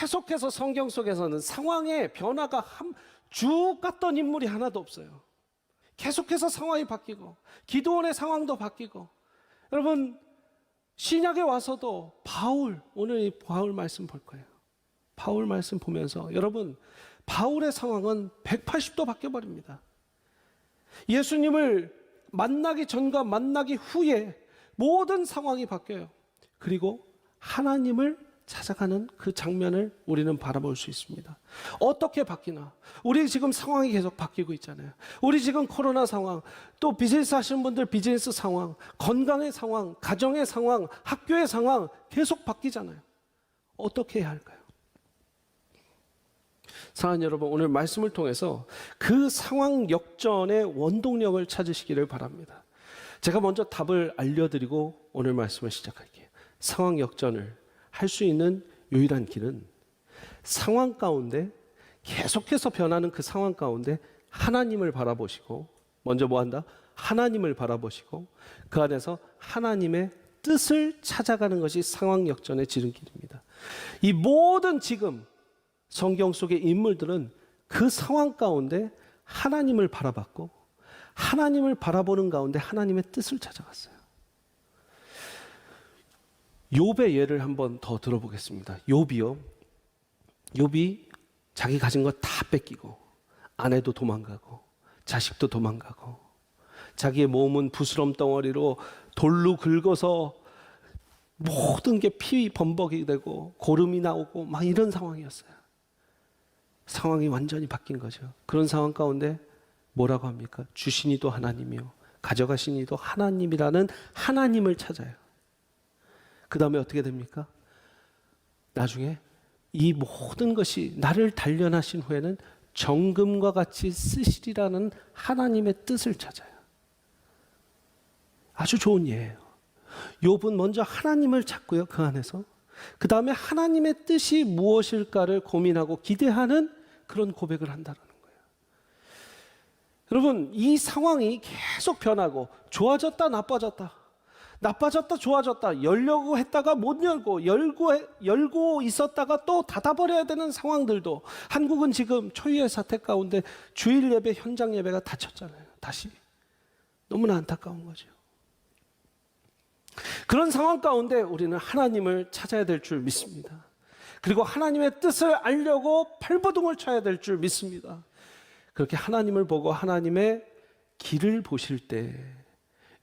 계속해서 성경 속에서는 상황의 변화가 쭉 갔던 인물이 하나도 없어요. 계속해서 상황이 바뀌고 기드온의 상황도 바뀌고, 여러분 신약에 와서도 바울, 오늘 이 바울 말씀 볼 거예요. 바울 말씀 보면서 여러분 바울의 상황은 180도 바뀌어버립니다. 예수님을 만나기 전과 만나기 후에 모든 상황이 바뀌어요. 그리고 하나님을 찾아가는 그 장면을 우리는 바라볼 수 있습니다. 어떻게 바뀌나? 우리 지금 상황이 계속 바뀌고 있잖아요. 우리 지금 코로나 상황, 또 비즈니스 하시는 분들 비즈니스 상황, 건강의 상황, 가정의 상황, 학교의 상황 계속 바뀌잖아요. 어떻게 해야 할까요? 사랑하는 여러분, 오늘 말씀을 통해서 그 상황 역전의 원동력을 찾으시기를 바랍니다. 제가 먼저 답을 알려드리고 오늘 말씀을 시작할게요. 상황 역전을 할 수 있는 유일한 길은 상황 가운데, 계속해서 변하는 그 상황 가운데 하나님을 바라보시고, 먼저 뭐 한다? 하나님을 바라보시고 그 안에서 하나님의 뜻을 찾아가는 것이 상황 역전의 지름길입니다. 이 모든 지금 성경 속의 인물들은 그 상황 가운데 하나님을 바라봤고, 하나님을 바라보는 가운데 하나님의 뜻을 찾아갔어요. 욥의 예를 한번 더 들어보겠습니다. 욥이 자기 가진 거 다 뺏기고, 아내도 도망가고 자식도 도망가고, 자기의 몸은 부스럼 덩어리로 돌로 긁어서 모든 게 피 범벅이 되고 고름이 나오고 막 이런 상황이었어요. 상황이 완전히 바뀐 거죠. 그런 상황 가운데 뭐라고 합니까? 주시니도 하나님이요 가져가시니도 하나님이라는 하나님을 찾아요. 그 다음에 어떻게 됩니까? 나중에 이 모든 것이 나를 단련하신 후에는 정금과 같이 쓰시리라는 하나님의 뜻을 찾아요. 아주 좋은 예예요. 욥은 먼저 하나님을 찾고요, 그 안에서. 그 다음에 하나님의 뜻이 무엇일까를 고민하고 기대하는 그런 고백을 한다는 거예요. 여러분, 이 상황이 계속 변하고 좋아졌다 나빠졌다, 나빠졌다 좋아졌다, 열려고 했다가 못 열고 있었다가 또 닫아버려야 되는 상황들도, 한국은 지금 초유의 사태 가운데 주일 예배, 현장 예배가 닫혔잖아요. 다시 너무나 안타까운 거죠. 그런 상황 가운데 우리는 하나님을 찾아야 될 줄 믿습니다. 그리고 하나님의 뜻을 알려고 발버둥을 쳐야 될 줄 믿습니다. 그렇게 하나님을 보고 하나님의 길을 보실 때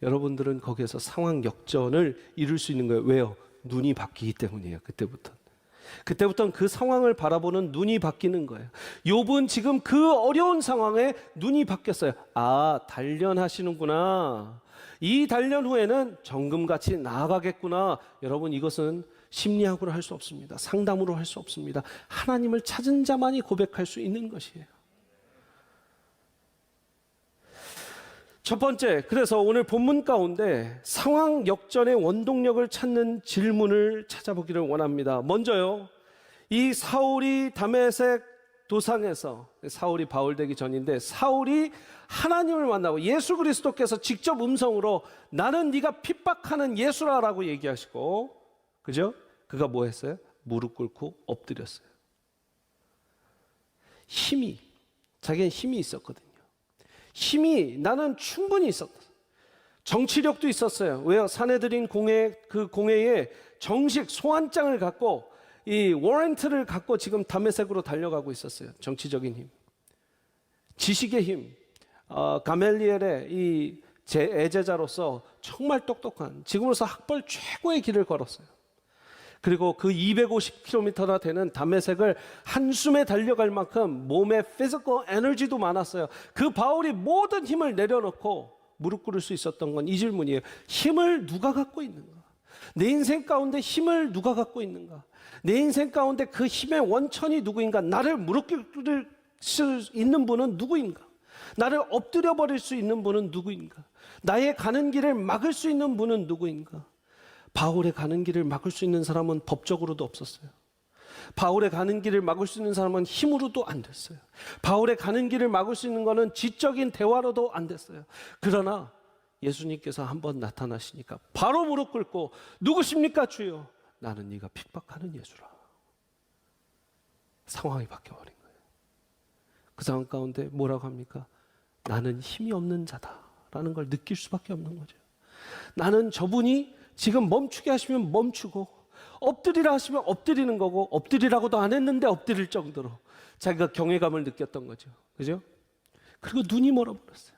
여러분들은 거기에서 상황 역전을 이룰 수 있는 거예요. 왜요? 눈이 바뀌기 때문이에요. 그때부터는 그 상황을 바라보는 눈이 바뀌는 거예요. 욥은 지금 그 어려운 상황에 눈이 바뀌었어요. 아, 단련하시는구나. 이 단련 후에는 정금같이 나아가겠구나. 여러분, 이것은 심리학으로 할 수 없습니다. 상담으로 할 수 없습니다. 하나님을 찾은 자만이 고백할 수 있는 것이에요. 첫 번째, 그래서 오늘 본문 가운데 상황 역전의 원동력을 찾는 질문을 찾아보기를 원합니다. 먼저요, 이 사울이 다메섹 도상에서, 사울이 바울 되기 전인데, 사울이 하나님을 만나고 예수 그리스도께서 직접 음성으로 나는 네가 핍박하는 예수라라고 얘기하시고, 그죠? 그가 뭐 했어요? 무릎 꿇고 엎드렸어요. 자기는 힘이 있었거든요. 힘이 나는 충분히 있었다. 정치력도 있었어요. 왜요? 사내들인 그 공회에 정식 소환장을 갖고, 이 워런트를 갖고 지금 다메섹으로 달려가고 있었어요. 정치적인 힘, 지식의 힘, 가멜리엘의 이 애제자로서 정말 똑똑한, 지금으로서 학벌 최고의 길을 걸었어요. 그리고 그 250km나 되는 다메섹을 한숨에 달려갈 만큼 몸에 피지컬 에너지도 많았어요. 그 바울이 모든 힘을 내려놓고 무릎 꿇을 수 있었던 건 이 질문이에요. 힘을 누가 갖고 있는가? 내 인생 가운데 힘을 누가 갖고 있는가? 내 인생 가운데 그 힘의 원천이 누구인가? 나를 무릎 꿇을 수 있는 분은 누구인가? 나를 엎드려 버릴 수 있는 분은 누구인가? 나의 가는 길을 막을 수 있는 분은 누구인가? 바울의 가는 길을 막을 수 있는 사람은 법적으로도 없었어요. 바울의 가는 길을 막을 수 있는 사람은 힘으로도 안 됐어요. 바울의 가는 길을 막을 수 있는 것은 지적인 대화로도 안 됐어요. 그러나 예수님께서 한번 나타나시니까 바로 무릎 꿇고, 누구십니까 주여? 나는 네가 핍박하는 예수라. 상황이 바뀌어버린 거예요. 그 상황 가운데 뭐라고 합니까? 나는 힘이 없는 자다라는 걸 느낄 수밖에 없는 거죠. 나는 저분이 지금 멈추게 하시면 멈추고 엎드리라 하시면 엎드리는 거고, 엎드리라고도 안 했는데 엎드릴 정도로 자기가 경외감을 느꼈던 거죠. 그죠? 그리고 눈이 멀어버렸어요.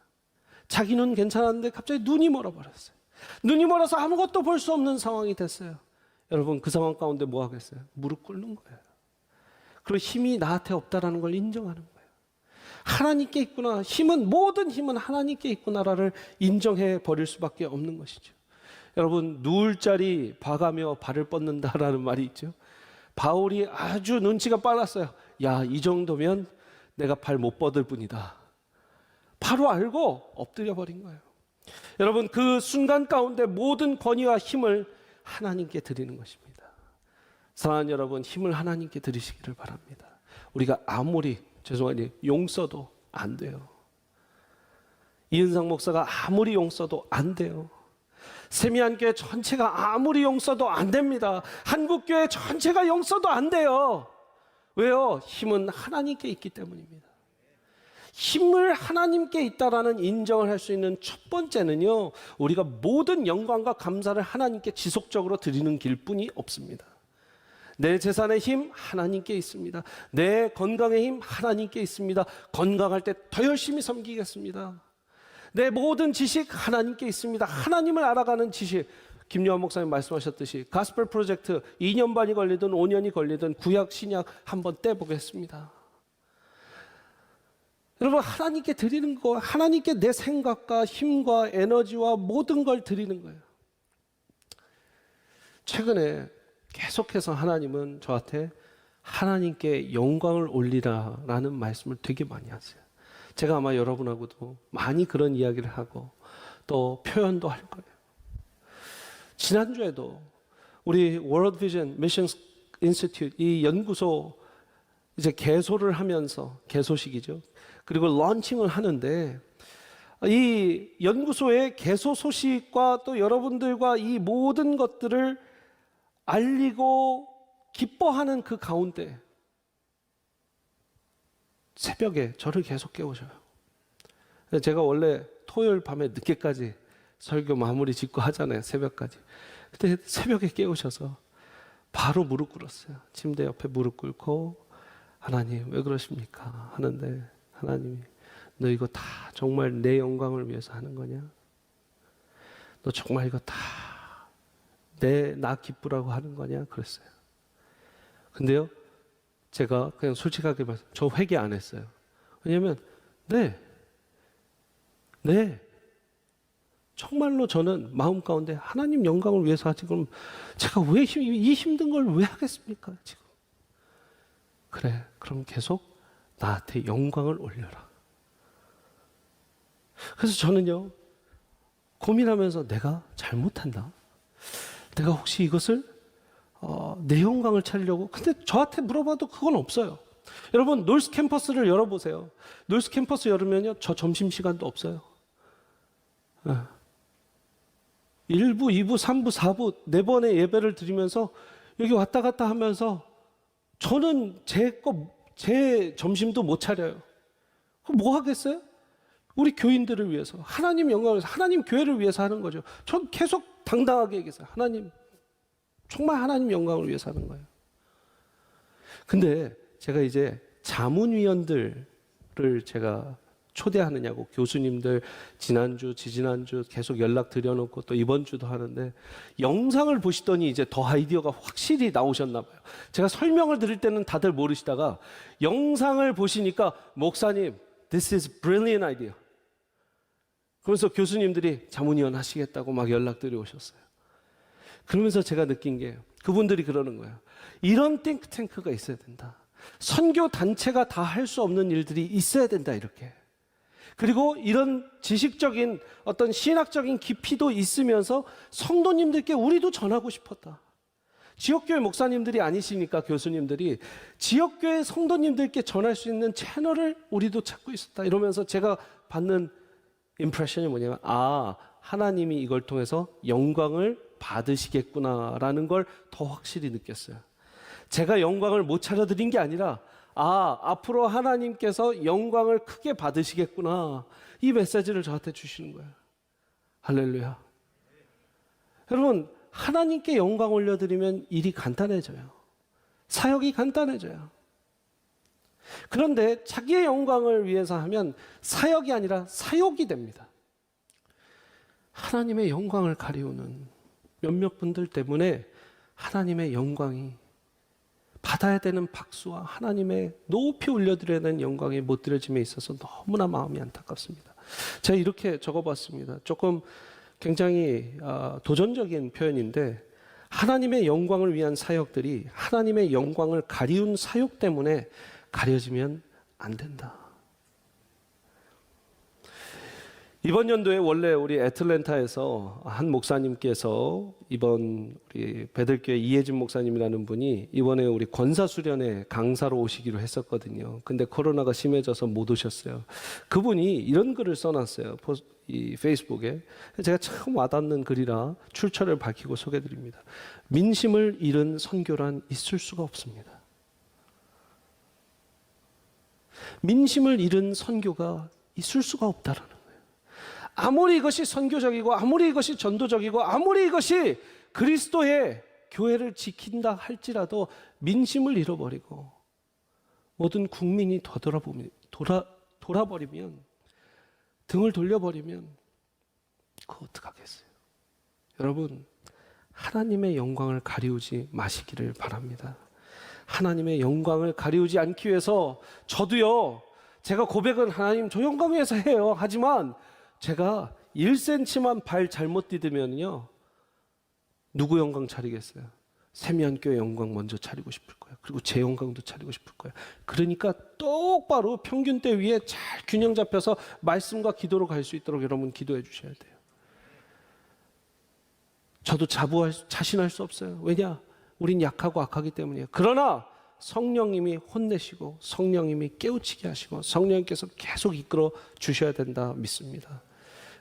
자기 눈 괜찮았는데 갑자기 눈이 멀어버렸어요. 눈이 멀어서 아무것도 볼 수 없는 상황이 됐어요. 여러분, 그 상황 가운데 뭐 하겠어요? 무릎 꿇는 거예요. 그리고 힘이 나한테 없다라는 걸 인정하는 거예요. 하나님께 있구나. 모든 힘은 하나님께 있구나를 인정해 버릴 수밖에 없는 것이죠. 여러분, 누울 자리 봐가며 발을 뻗는다라는 말이 있죠. 바울이 아주 눈치가 빨랐어요. 야, 이 정도면 내가 발 못 뻗을 뿐이다. 바로 알고 엎드려 버린 거예요. 여러분, 그 순간 가운데 모든 권위와 힘을 하나님께 드리는 것입니다. 사랑하는 여러분, 힘을 하나님께 드리시기를 바랍니다. 우리가 아무리 죄송하니 용서도 안 돼요. 이은상 목사가 아무리 용서도 안 돼요. 세미한교회 전체가 아무리 용서도 안 됩니다. 한국교회 전체가 용서도 안 돼요. 왜요? 힘은 하나님께 있기 때문입니다. 힘을 하나님께 있다라는 인정을 할 수 있는 첫 번째는요, 우리가 모든 영광과 감사를 하나님께 지속적으로 드리는 길뿐이 없습니다. 내 재산의 힘 하나님께 있습니다. 내 건강의 힘 하나님께 있습니다. 건강할 때 더 열심히 섬기겠습니다. 내 모든 지식 하나님께 있습니다. 하나님을 알아가는 지식, 김요한 목사님 말씀하셨듯이 가스펠 프로젝트 2년 반이 걸리든 5년이 걸리든 구약 신약 한번 떼보겠습니다. 여러분, 하나님께 드리는 거, 하나님께 내 생각과 힘과 에너지와 모든 걸 드리는 거예요. 최근에 계속해서 하나님은 저한테 하나님께 영광을 올리라라는 말씀을 되게 많이 하세요. 제가 아마 여러분하고도 많이 그런 이야기를 하고 또 표현도 할 거예요. 지난주에도 우리 World Vision Missions Institute 이 연구소 이제 개소를 하면서, 개소식이죠. 그리고 런칭을 하는데 이 연구소의 개소 소식과 또 여러분들과 이 모든 것들을 알리고 기뻐하는 그 가운데 새벽에 저를 계속 깨우셔요. 제가 원래 토요일 밤에 늦게까지 설교 마무리 짓고 하잖아요. 새벽까지. 그때 새벽에 깨우셔서 바로 무릎 꿇었어요. 침대 옆에 무릎 꿇고 하나님 왜 그러십니까? 하는데 하나님이 너 이거 다 정말 내 영광을 위해서 하는 거냐? 너 정말 이거 다 나 기쁘라고 하는 거냐? 그랬어요. 근데요, 제가 그냥 솔직하게 말씀, 저 회개 안 했어요. 왜냐면, 네, 정말로 저는 마음 가운데 하나님 영광을 위해서 하지, 그럼 제가 왜 이 힘든 걸 왜 하겠습니까, 지금? 그래, 그럼 계속 나한테 영광을 올려라. 그래서 저는요, 고민하면서 내가 잘못했나? 내가 혹시 이것을 내 영광을 찾으려고? 근데 저한테 물어봐도 그건 없어요. 여러분, 놀스 캠퍼스를 열어보세요. 놀스 캠퍼스 열으면요, 저 점심시간도 없어요. 1부, 2부, 3부, 4부 4번의 예배를 드리면서 여기 왔다 갔다 하면서 저는 제 점심도 못 차려요. 그럼 뭐 하겠어요? 우리 교인들을 위해서, 하나님 영광을 위해서, 하나님 교회를 위해서 하는 거죠. 전 계속 당당하게 얘기했어요. 하나님, 정말 하나님 영광을 위해서 하는 거예요. 근데 제가 이제 자문위원들을 제가 초대하느냐고, 교수님들 지난주, 지지난주 계속 연락 드려놓고 또 이번 주도 하는데 영상을 보시더니 이제 더 아이디어가 확실히 나오셨나 봐요. 제가 설명을 드릴 때는 다들 모르시다가 영상을 보시니까 목사님, this is brilliant idea. 그러면서 교수님들이 자문위원 하시겠다고 막 연락들이 오셨어요. 그러면서 제가 느낀 게 그분들이 그러는 거예요. 이런 띵크탱크가 있어야 된다. 선교 단체가 다 할 수 없는 일들이 있어야 된다, 이렇게. 그리고 이런 지식적인 어떤 신학적인 깊이도 있으면서 성도님들께 우리도 전하고 싶었다. 지역교회 목사님들이 아니시니까 교수님들이 지역교회 성도님들께 전할 수 있는 채널을 우리도 찾고 있었다. 이러면서 제가 받는 임프레션이 뭐냐면, 하나님이 이걸 통해서 영광을 받으시겠구나라는 걸 더 확실히 느꼈어요. 제가 영광을 못 차려드린 게 아니라 앞으로 하나님께서 영광을 크게 받으시겠구나. 이 메시지를 저한테 주시는 거예요. 할렐루야. 여러분, 하나님께 영광 올려드리면 일이 간단해져요. 사역이 간단해져요. 그런데 자기의 영광을 위해서 하면 사역이 아니라 사욕이 됩니다. 하나님의 영광을 가리우는 몇몇 분들 때문에 하나님의 영광이, 받아야 되는 박수와 하나님의 높이 올려드려야 되는 영광이 못 드려짐에 있어서 너무나 마음이 안타깝습니다. 제가 이렇게 적어봤습니다. 조금 굉장히 도전적인 표현인데, 하나님의 영광을 위한 사역들이 하나님의 영광을 가리운 사역 때문에 가려지면 안 된다. 이번 연도에 원래 우리 애틀랜타에서 한 목사님께서, 이번 우리 베들교회 이혜진 목사님이라는 분이 이번에 우리 권사수련회 강사로 오시기로 했었거든요. 근데 코로나가 심해져서 못 오셨어요. 그분이 이런 글을 써놨어요. 이 페이스북에. 제가 참 와닿는 글이라 출처를 밝히고 소개드립니다. 민심을 잃은 선교란 있을 수가 없습니다. 민심을 잃은 선교가 있을 수가 없다라는 거예요. 아무리 이것이 선교적이고 아무리 이것이 전도적이고 아무리 이것이 그리스도의 교회를 지킨다 할지라도 민심을 잃어버리고 모든 국민이 돌아버리면, 등을 돌려버리면 그거 어떡하겠어요? 여러분, 하나님의 영광을 가리우지 마시기를 바랍니다. 하나님의 영광을 가리우지 않기 위해서 저도요, 제가 고백은 하나님 저 영광 위해서 해요. 하지만 제가 1cm만 발 잘못 디디면요, 누구 영광 차리겠어요? 세미한교회 영광 먼저 차리고 싶을 거예요. 그리고 제 영광도 차리고 싶을 거예요. 그러니까 똑바로 평균대 위에 잘 균형 잡혀서 말씀과 기도로 갈 수 있도록 여러분 기도해 주셔야 돼요. 저도 자신할 수 없어요. 왜냐? 우린 약하고 악하기 때문이에요. 그러나 성령님이 혼내시고 성령님이 깨우치게 하시고 성령님께서 계속 이끌어 주셔야 된다 믿습니다.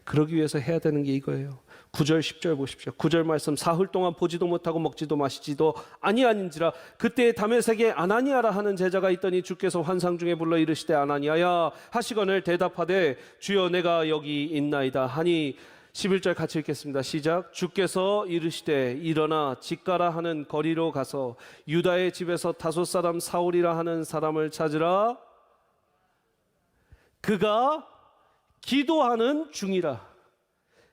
그러기 위해서 해야 되는 게 이거예요. 9절 10절 보십시오. 9절 말씀, 사흘 동안 보지도 못하고 먹지도 마시지도 아니하는지라 그때에 다메섹에 아나니아라 하는 제자가 있더니 주께서 환상 중에 불러 이르시되 아나니아야 하시거늘 대답하되 주여 내가 여기 있나이다 하니 11절 같이 읽겠습니다. 시작. 주께서 이르시되 일어나 직가라 하는 거리로 가서 유다의 집에서 다소 사람 사울이라 하는 사람을 찾으라. 그가 기도하는 중이라.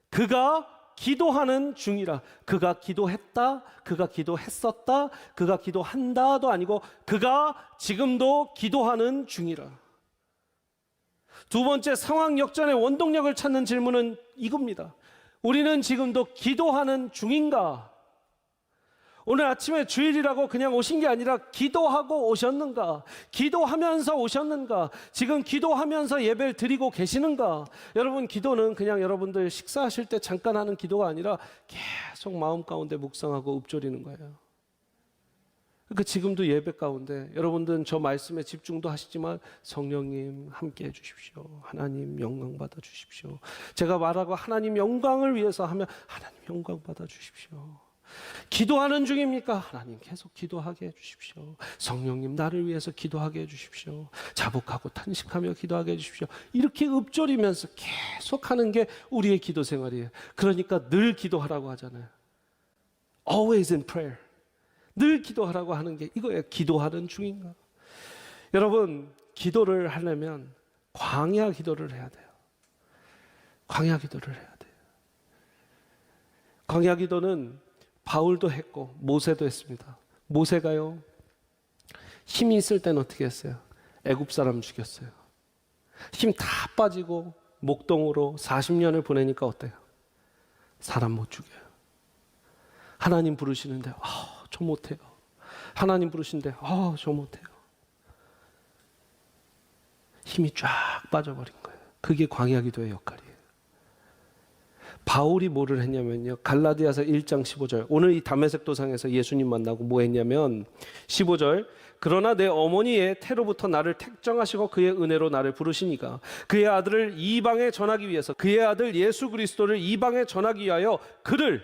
그가 기도하는 중이라. 그가 기도했다, 그가 기도했었다, 그가 기도한다도 아니고 그가 지금도 기도하는 중이라. 두 번째, 상황 역전의 원동력을 찾는 질문은 이겁니다. 우리는 지금도 기도하는 중인가? 오늘 아침에 주일이라고 그냥 오신 게 아니라 기도하고 오셨는가? 기도하면서 오셨는가? 지금 기도하면서 예배를 드리고 계시는가? 여러분, 기도는 그냥 여러분들 식사하실 때 잠깐 하는 기도가 아니라 계속 마음 가운데 묵상하고 읊조리는 거예요. 그러니까 지금도 예배 가운데 여러분들은 저 말씀에 집중도 하시지만 성령님 함께 해주십시오. 하나님 영광 받아 주십시오. 제가 말하고 하나님 영광을 위해서 하면 하나님 영광 받아 주십시오. 기도하는 중입니까? 하나님 계속 기도하게 해주십시오. 성령님 나를 위해서 기도하게 해주십시오. 자복하고 탄식하며 기도하게 해주십시오. 이렇게 읊조리면서 계속 하는 게 우리의 기도 생활이에요. 그러니까 늘 기도하라고 하잖아요. Always in prayer. 늘 기도하라고 하는 게 이거예요. 기도하는 중인가? 여러분, 기도를 하려면 광야 기도를 해야 돼요. 광야 기도를 해야 돼요. 광야 기도는 바울도 했고 모세도 했습니다. 모세가요, 힘이 있을 때는 어떻게 했어요? 애굽 사람 죽였어요. 힘 다 빠지고 목동으로 40년을 보내니까 어때요? 사람 못 죽여요. 하나님 부르시는데 저 못해요. 하나님 부르시는데 저 못해요. 힘이 쫙 빠져버린 거예요. 그게 광야 기도의 역할이에요. 바울이 뭐를 했냐면요, 갈라디아서 1장 15절, 오늘 이 다메섹 도상에서 예수님 만나고 뭐 했냐면 15절, 그러나 내 어머니의 태로부터 나를 택정하시고 그의 은혜로 나를 부르시니까 그의 아들을 이방에 전하기 위해서, 그의 아들 예수 그리스도를 이방에 전하기 위하여 그를,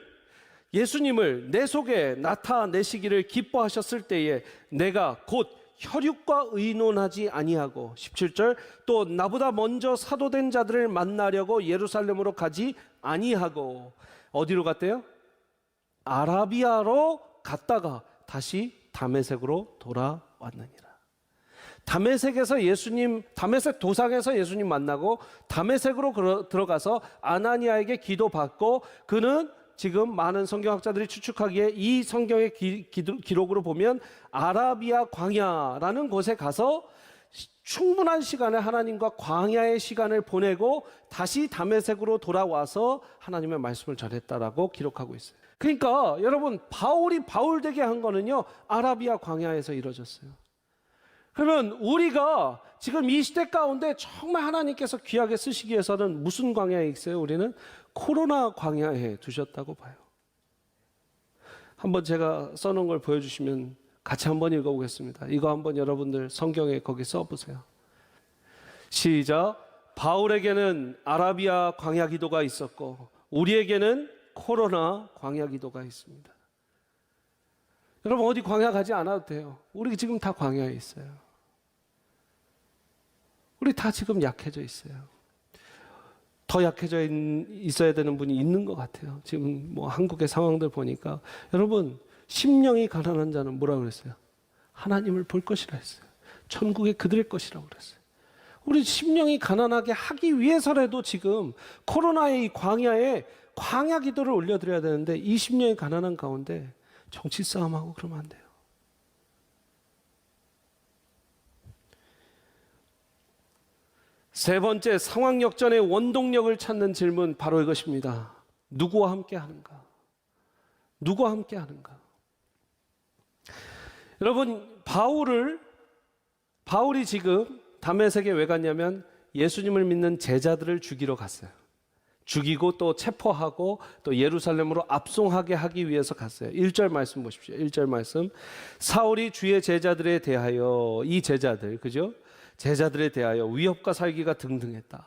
예수님을 내 속에 나타내시기를 기뻐하셨을 때에 내가 곧 혈육과 의논하지 아니하고 17절 또 나보다 먼저 사도된 자들을 만나려고 예루살렘으로 가지 아니하고 어디로 갔대요? 아라비아로 갔다가 다시 다메섹으로 돌아왔느니라. 다메섹 도상에서 예수님 만나고 다메섹으로 들어가서 아나니아에게 기도받고 그는 지금 많은 성경학자들이 추측하기에 이 성경의 기록으로 보면 아라비아 광야라는 곳에 가서 충분한 시간에 하나님과 광야의 시간을 보내고 다시 다메섹으로 돌아와서 하나님의 말씀을 전했다라고 기록하고 있어요. 그러니까 여러분 바울이 바울 되게 한 거는요 아라비아 광야에서 이루어졌어요. 그러면 우리가 지금 이 시대 가운데 정말 하나님께서 귀하게 쓰시기 위해서는 무슨 광야에 있어요? 우리는 코로나 광야에 두셨다고 봐요. 한번 제가 써놓은 걸 보여주시면 같이 한번 읽어보겠습니다. 이거 한번 여러분들 성경에 거기 써보세요. 시작. 바울에게는 아라비아 광야 기도가 있었고 우리에게는 코로나 광야 기도가 있습니다. 여러분 어디 광야 가지 않아도 돼요. 우리 지금 다 광야에 있어요. 우리 다 지금 약해져 있어요. 더 약해져 있어야 되는 분이 있는 것 같아요. 지금 뭐 한국의 상황들 보니까 여러분 심령이 가난한 자는 뭐라고 그랬어요? 하나님을 볼 것이라 했어요. 천국이 그들의 것이라고 그랬어요. 우리 심령이 가난하게 하기 위해서라도 지금 코로나의 이 광야에 광야 기도를 올려드려야 되는데 이 심령이 가난한 가운데 정치 싸움하고 그러면 안 돼요. 세 번째 상황 역전의 원동력을 찾는 질문 바로 이것입니다. 누구와 함께 하는가? 누구와 함께 하는가? 여러분 바울이 지금 다메섹에 왜 갔냐면 예수님을 믿는 제자들을 죽이러 갔어요. 죽이고 또 체포하고 또 예루살렘으로 압송하게 하기 위해서 갔어요. 1절 말씀 보십시오. 1절 말씀. 사울이 주의 제자들에 대하여 이 제자들 그죠? 제자들에 대하여 위협과 살기가 등등했다.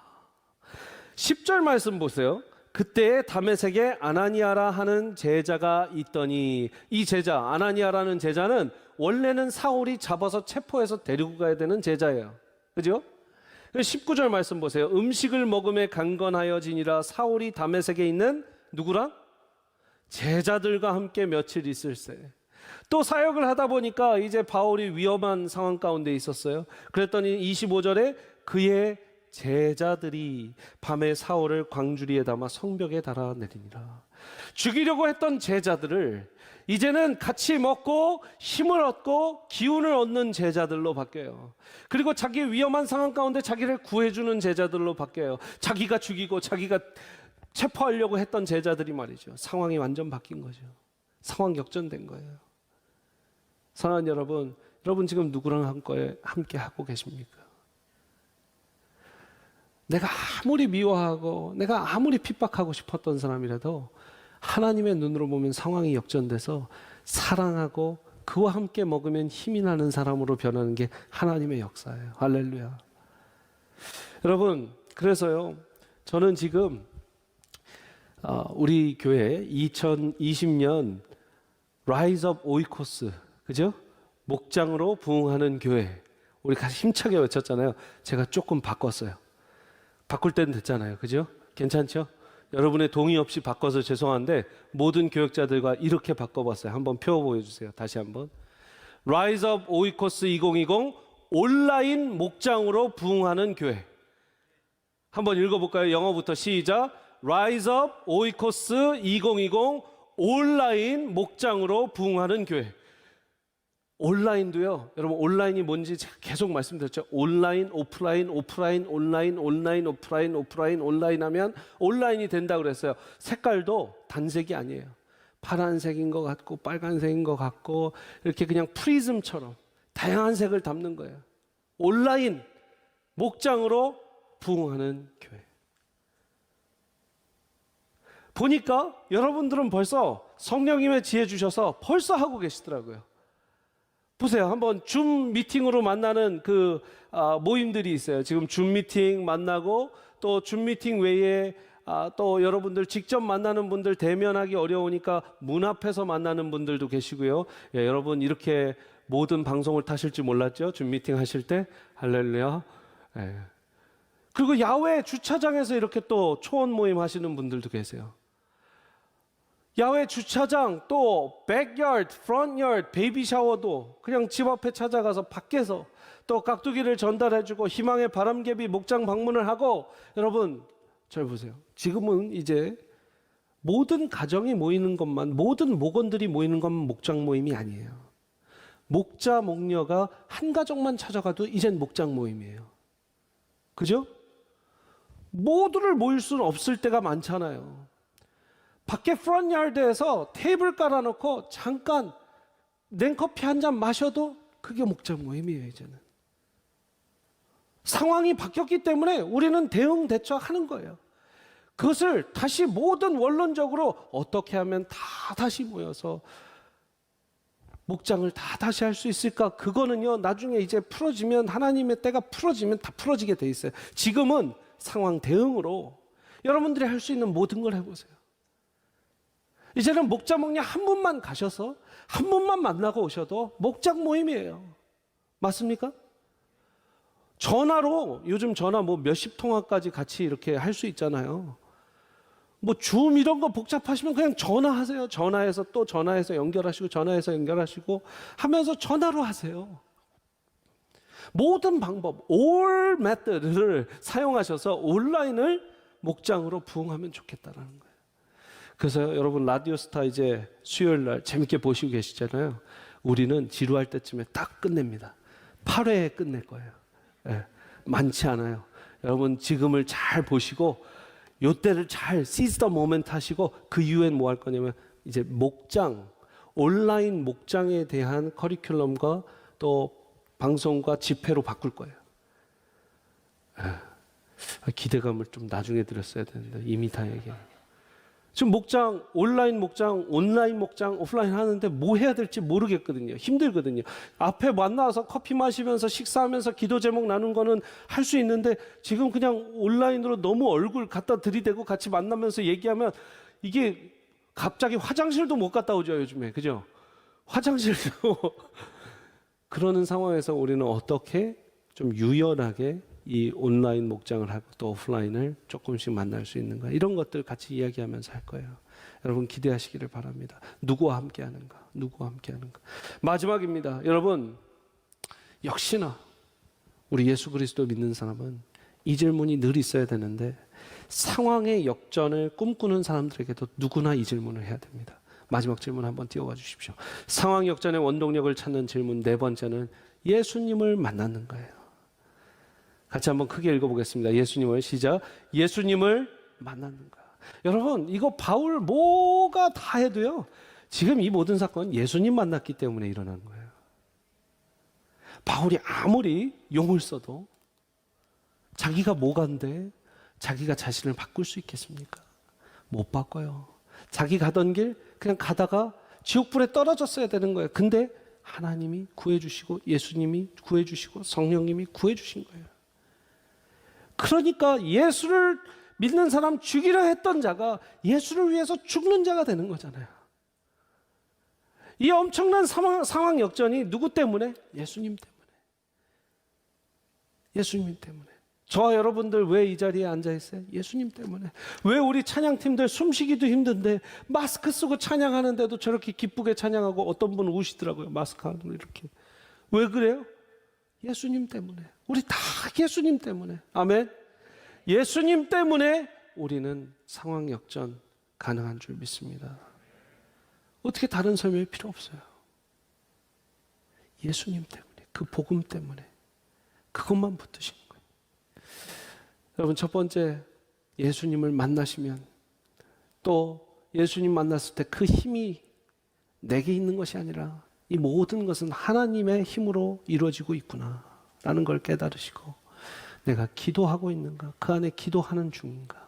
10절 말씀 보세요. 그때 다메섹에 아나니아라 하는 제자가 있더니 이 제자 아나니아라는 제자는 원래는 사울이 잡아서 체포해서 데리고 가야 되는 제자예요. 그죠? 19절 말씀 보세요. 음식을 먹음에 강건하여지니라 사울이 다메섹에 있는 누구랑? 제자들과 함께 며칠 있을세. 또 사역을 하다 보니까 이제 바울이 위험한 상황 가운데 있었어요. 그랬더니 25절에 그의 제자들이 밤에 사울을 광주리에 담아 성벽에 달아내리니라. 죽이려고 했던 제자들을 이제는 같이 먹고 힘을 얻고 기운을 얻는 제자들로 바뀌어요. 그리고 자기 위험한 상황 가운데 자기를 구해주는 제자들로 바뀌어요. 자기가 죽이고 자기가 체포하려고 했던 제자들이 말이죠. 상황이 완전 바뀐 거죠. 상황 역전된 거예요. 사랑하는 여러분, 여러분 지금 누구랑 함께 하고 계십니까? 내가 아무리 미워하고 내가 아무리 핍박하고 싶었던 사람이라도 하나님의 눈으로 보면 상황이 역전돼서 사랑하고 그와 함께 먹으면 힘이 나는 사람으로 변하는 게 하나님의 역사예요. 할렐루야. 여러분, 그래서요, 저는 지금 우리 교회 2020년 라이즈 업 오이코스, 그죠? 목장으로 부흥하는 교회. 우리 같이 힘차게 외쳤잖아요. 제가 조금 바꿨어요. 바꿀 때는 됐잖아요. 그죠? 괜찮죠? 여러분의 동의 없이 바꿔서 죄송한데 모든 교역자들과 이렇게 바꿔봤어요. 한번 표 보여주세요. 다시 한번. 라이즈 업 오이코스 2020 온라인 목장으로 부흥하는 교회. 한번 읽어볼까요? 영어부터 시작. 라이즈 업 오이코스 2020 온라인 목장으로 부흥하는 교회. 온라인도요. 여러분 온라인이 뭔지 제가 계속 말씀드렸죠. 온라인, 오프라인, 오프라인, 온라인, 온라인, 오프라인, 오프라인, 온라인 하면 온라인이 된다고 그랬어요. 색깔도 단색이 아니에요. 파란색인 것 같고 빨간색인 것 같고 이렇게 그냥 프리즘처럼 다양한 색을 담는 거예요. 온라인 목장으로 부흥하는 교회. 보니까 여러분들은 벌써 성령님의 지혜 주셔서 벌써 하고 계시더라고요. 보세요. 한번 줌 미팅으로 만나는 그 모임들이 있어요. 지금 줌 미팅 만나고 또 줌 미팅 외에 또 여러분들 직접 만나는 분들 대면하기 어려우니까 문 앞에서 만나는 분들도 계시고요. 예, 여러분 이렇게 모든 방송을 타실지 몰랐죠. 줌 미팅 하실 때 할렐루야. 예. 그리고 야외 주차장에서 이렇게 또 초원 모임 하시는 분들도 계세요. 야외 주차장, 또 백야드, 프론트야드, 베이비 샤워도 그냥 집 앞에 찾아가서 밖에서 또 깍두기를 전달해주고 희망의 바람개비 목장 방문을 하고, 여러분 잘 보세요. 지금은 이제 모든 가정이 모이는 것만, 모든 목원들이 모이는 것만 목장 모임이 아니에요. 목자 목녀가 한 가정만 찾아가도 이젠 목장 모임이에요. 그죠? 모두를 모일 수는 없을 때가 많잖아요. 밖에 프론트야드에서 테이블 깔아놓고 잠깐 냉커피 한 잔 마셔도 그게 목장 모임이에요. 이제는 상황이 바뀌었기 때문에 우리는 대응 대처하는 거예요. 그것을 다시 모든 원론적으로 어떻게 하면 다 다시 모여서 목장을 다 다시 할 수 있을까? 그거는요, 나중에 이제 풀어지면, 하나님의 때가 풀어지면 다 풀어지게 돼 있어요. 지금은 상황 대응으로 여러분들이 할 수 있는 모든 걸 해보세요. 이제는 목자 목녀 한 분만 가셔서 한 분만 만나고 오셔도 목장 모임이에요. 맞습니까? 전화로, 요즘 전화 뭐 몇십 통화까지 같이 이렇게 할 수 있잖아요. 뭐 줌 이런 거 복잡하시면 그냥 전화하세요. 전화해서 또 전화해서 연결하시고 전화해서 연결하시고 하면서 전화로 하세요. 모든 방법, all method를 사용하셔서 온라인을 목장으로 부흥하면 좋겠다라는 거예요. 그래서 여러분 라디오스타 이제 수요일 날 재밌게 보시고 계시잖아요. 우리는 지루할 때쯤에 딱 끝냅니다. 8회에 끝낼 거예요. 네, 많지 않아요. 여러분 지금을 잘 보시고 요때를 잘 seize the moment 하시고, 그 이후엔 뭐 할 거냐면 이제 목장, 온라인 목장에 대한 커리큘럼과 또 방송과 집회로 바꿀 거예요. 기대감을 좀 나중에 드렸어야 되는데 이미 다 얘기해요. 지금 목장, 온라인 목장, 온라인 목장, 오프라인 하는데 뭐 해야 될지 모르겠거든요. 힘들거든요. 앞에 만나서 커피 마시면서 식사하면서 기도 제목 나눈 거는 할 수 있는데, 지금 그냥 온라인으로 너무 얼굴 갖다 들이대고 같이 만나면서 얘기하면 이게 갑자기 화장실도 못 갔다 오죠, 요즘에. 그죠? 화장실도. 그러는 상황에서 우리는 어떻게 좀 유연하게 이 온라인 목장을 하고 또 오프라인을 조금씩 만날 수 있는가, 이런 것들 같이 이야기하면서 할 거예요. 여러분 기대하시기를 바랍니다. 누구와 함께 하는가, 누구와 함께 하는가. 마지막입니다. 여러분 역시나 우리 예수 그리스도 믿는 사람은 이 질문이 늘 있어야 되는데, 상황의 역전을 꿈꾸는 사람들에게도 누구나 이 질문을 해야 됩니다. 마지막 질문 한번 띄워봐 주십시오. 상황 역전의 원동력을 찾는 질문 네 번째는 예수님을 만나는 거예요. 같이 한번 크게 읽어보겠습니다. 예수님을, 시작. 예수님을 만나는 거야. 여러분 이거 바울 뭐가 다 해도요, 지금 이 모든 사건은 예수님 만났기 때문에 일어난 거예요. 바울이 아무리 용을 써도 자기가 뭐간데 자기가 자신을 바꿀 수 있겠습니까? 못 바꿔요. 자기 가던 길 그냥 가다가 지옥불에 떨어졌어야 되는 거예요. 근데 하나님이 구해주시고 예수님이 구해주시고 성령님이 구해주신 거예요. 그러니까 예수를 믿는 사람 죽이려 했던 자가 예수를 위해서 죽는 자가 되는 거잖아요. 이 엄청난 상황 역전이 누구 때문에? 예수님 때문에. 예수님 때문에. 저와 여러분들 왜 이 자리에 앉아 있어요? 예수님 때문에. 왜 우리 찬양팀들 숨쉬기도 힘든데 마스크 쓰고 찬양하는데도 저렇게 기쁘게 찬양하고, 어떤 분은 우시더라고요. 마스크 안으로 이렇게. 왜 그래요? 예수님 때문에. 우리 다 예수님 때문에. 아멘. 예수님 때문에 우리는 상황 역전 가능한 줄 믿습니다. 어떻게 다른 설명이 필요 없어요. 예수님 때문에, 그 복음 때문에, 그것만 붙드신 거예요. 여러분 첫 번째, 예수님을 만나시면, 또 예수님 만났을 때 그 힘이 내게 있는 것이 아니라 이 모든 것은 하나님의 힘으로 이루어지고 있구나 라는 걸 깨달으시고, 내가 기도하고 있는가, 그 안에 기도하는 중인가,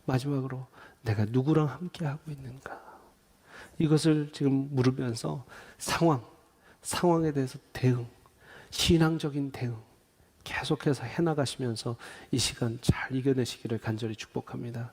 마지막으로 내가 누구랑 함께 하고 있는가, 이것을 지금 물으면서 상황에 대해서 대응, 신앙적인 대응 계속해서 해나가시면서 이 시간 잘 이겨내시기를 간절히 축복합니다.